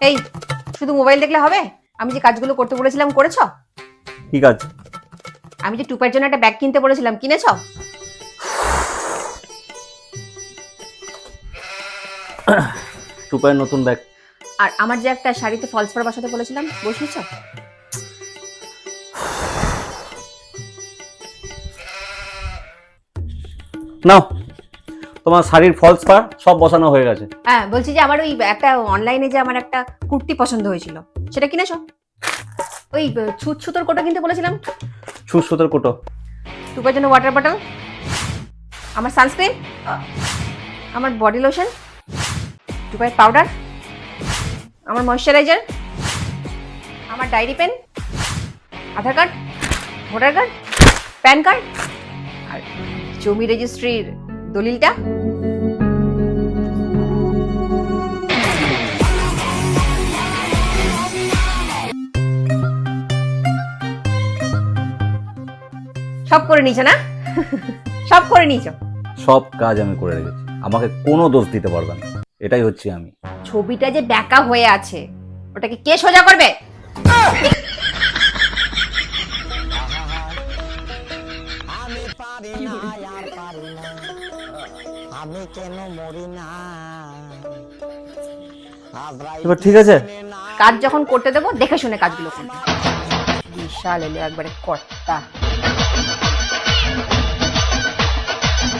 এই শুধু মোবাইল দেখলে হবে? আমি যে কাজগুলো করতে বলেছিলাম করেছো? কি কাজ? আমি যে টুপার জন্য একটা ব্যাগ কিনতে বলেছিলাম কিনেছো? টুপাইয়ের নতুন ব্যাগ? আর আমার যে একটা শাড়িতে ফলস পাড় বসাতে বলেছিলাম বসিয়েছো? নাও, তোমার শাড়ির ফলস পার সব বসানো হয়ে গেছে। হ্যাঁ, বলছি যে আমার ওই একটা অনলাইনে যে আমার একটা কুর্তি পছন্দ হয়েছিল, সেটা কিনেছো? ওই ছুঁচ সুতোর কোটা কিনতে বলেছিলাম, ছুঁচ সুতোর কোটো। টুপার জন্য ওয়াটার বটল, আমার সানস্ক্রিন, আমার বডি লোশন, টুপার পাউডার, আমার ময়শ্চারাইজার, আমার diary pen, Aadhaar card, voter card, PAN card, আর জমি রেজিস্ট্রির দলিলটা। সব করে নিয়েছো না? সব করে নিয়েছো? সব কাজ আমি করে রেখেছি, আমাকে কোনো দোষ দিতে পারবে না, এটাই হচ্ছে আমি। ছবিটা যে ব্যাকা হয়ে আছে ওটাকে কে সোজা করবে? এবার ঠিক আছে? কাজ যখন করতে দেবো দেখে শুনে কাজগুলো করবে। বিশাল এলো একবারে কর্তা।